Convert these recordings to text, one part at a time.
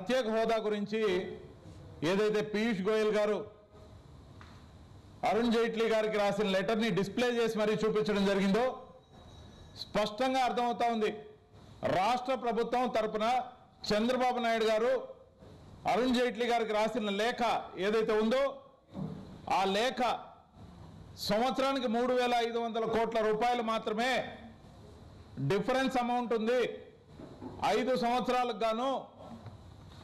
ప్రత్యేక హోదా గురించి ఏదైతే పీయూష్ గోయల్ గారు అరుణ్ జైట్లీ గారికి రాసిన లెటర్ని డిస్ప్లే చేసి మరీ చూపించడం జరిగిందో స్పష్టంగా అర్థమవుతా ఉంది. రాష్ట్ర ప్రభుత్వం తరపున చంద్రబాబు నాయుడు గారు అరుణ్ జైట్లీ గారికి రాసిన లేఖ ఏదైతే ఉందో ఆ లేఖ సంవత్సరానికి 3,500 కోట్ల రూపాయలు మాత్రమే డిఫరెన్స్ అమౌంట్ ఉంది. 5 సంవత్సరాలకు గాను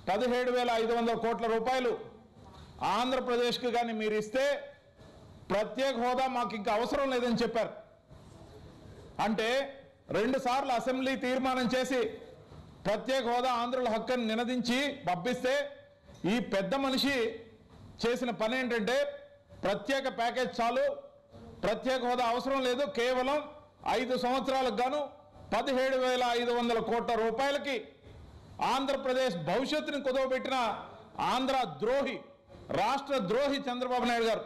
17,500 కోట్ల రూపాయలు ఆంధ్రప్రదేశ్కి కానీ మీరు ఇస్తే ప్రత్యేక హోదా మాకు ఇంకా అవసరం లేదని చెప్పారు. అంటే 2 సార్లు అసెంబ్లీ తీర్మానం చేసి ప్రత్యేక హోదా ఆంధ్రుల హక్కుని నినదించి పంపిస్తే ఈ పెద్ద మనిషి చేసిన పని ఏంటంటే ప్రత్యేక ప్యాకేజ్ చాలు, ప్రత్యేక హోదా అవసరం లేదు, కేవలం 5 సంవత్సరాలకు గాను 17,500 కోట్ల రూపాయలకి ఆంధ్రప్రదేశ్ భవిష్యత్తుని కుదవబెట్టిన ఆంధ్ర ద్రోహి, రాష్ట్ర ద్రోహి చంద్రబాబు నాయుడు గారు.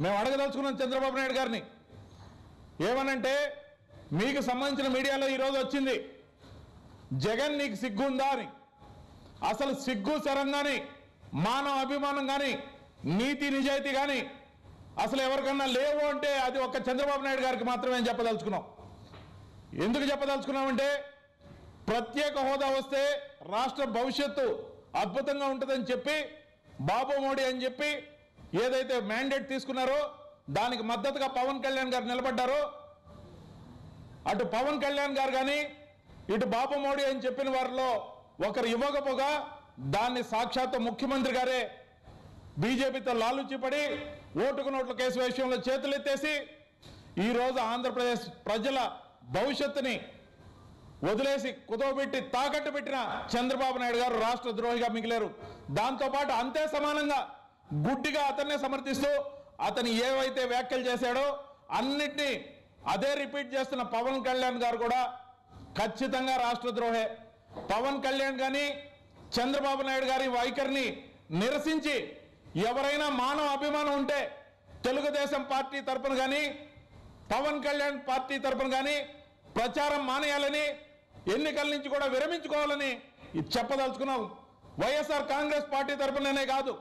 మేము అడగదలుచుకున్నాం చంద్రబాబు నాయుడు గారిని ఏమనంటే, మీకు సంబంధించిన మీడియాలో ఈరోజు వచ్చింది జగన్ నీకు సిగ్గు ఉందా అని. అసలు సిగ్గు శరం కానీ మానవ అభిమానం కానీ నీతి నిజాయితీ కానీ అసలు ఎవరికన్నా లేవు అంటే అది ఒక్క చంద్రబాబు నాయుడు గారికి మాత్రమే చెప్పదలుచుకున్నాం. ఎందుకు చెప్పదలుచుకున్నామంటే ప్రత్యేక హోదా వస్తే రాష్ట్ర భవిష్యత్తు అద్భుతంగా ఉంటుందని చెప్పి బాబు మోడీ అని చెప్పి ఏదైతే మ్యాండేట్ తీసుకున్నారో దానికి మద్దతుగా పవన్ కళ్యాణ్ గారు నిలబడ్డారో, అటు పవన్ కళ్యాణ్ గారు కానీ ఇటు బాబు మోడీ అని చెప్పిన వారిలో ఒకరు ఇవ్వకపోగా దాన్ని సాక్షాత్తు ముఖ్యమంత్రి గారే బీజేపీతో లాలుచిపడి ఓటుకు నోట్ల కేసు విషయంలో చేతులెత్తేసి ఈరోజు ఆంధ్రప్రదేశ్ ప్రజల భవిష్యత్తుని వదిలేసి కుదవబెట్టి తాకట్టు పెట్టిన చంద్రబాబు నాయుడు గారు రాష్ట్ర ద్రోహిగా మిగిలారు. దాంతోపాటు అంతే సమానంగా గుడ్డిగా అతన్నే సమర్థిస్తూ అతను ఏవైతే వ్యాఖ్యలు చేశాడో అన్నిటినీ అదే రిపీట్ చేస్తున్న పవన్ కళ్యాణ్ గారు కూడా ఖచ్చితంగా రాష్ట్ర ద్రోహే. పవన్ కళ్యాణ్ కానీ చంద్రబాబు నాయుడు గారి వైఖరిని నిరసించి ఎవరైనా మానవ అభిమానం ఉంటే తెలుగుదేశం పార్టీ తరపున కానీ పవన్ కళ్యాణ్ పార్టీ తరపున కానీ ప్రచారం మానేయాలని, ఎన్నికల నుంచి కూడా విరమించుకోవాలని చెప్పదలుచుకున్నాం. వైఎస్ఆర్ కాంగ్రెస్ పార్టీ తరపుననే కాదు,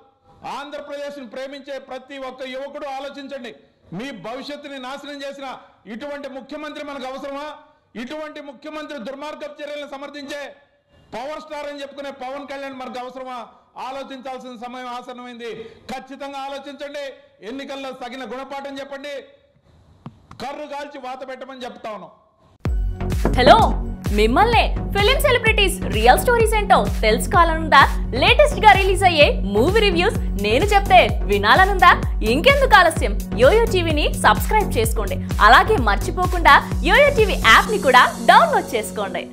ఆంధ్రప్రదేశ్ని ప్రేమించే ప్రతి ఒక్క యువకుడు ఆలోచించండి. మీ భవిష్యత్తుని నాశనం చేసిన ఇటువంటి ముఖ్యమంత్రి మనకు అవసరమా? ఇటువంటి ముఖ్యమంత్రి దుర్మార్గపు చర్యలను సమర్థించే పవర్ స్టార్ అని చెప్పుకునే పవన్ కళ్యాణ్ మనకు అవసరమా? ఆలోచించాల్సిన సమయం ఆసన్నమైంది. ఖచ్చితంగా ఆలోచించండి. ఎన్నికల్లో తగిన గుణపాఠం చెప్పండి. కర్రు కాల్చి వాత పెట్టమని చెప్తా ఉన్నాం. హలో, మిమ్మల్నే ఫిలిం సెలబ్రిటీస్ రియల్ స్టోరీస్ ఏంటో తెలుసుకోవాలనుందా? లేటెస్ట్ గా రిలీజ్ అయ్యే మూవీ రివ్యూస్ నేను చెప్తే వినాలనుందా? ఇంకెందుకు ఆలస్యం, యోయో టీవీని సబ్స్క్రైబ్ చేసుకోండి. అలాగే మర్చిపోకుండా యోయో టీవీ యాప్ ని కూడా డౌన్లోడ్ చేసుకోండి.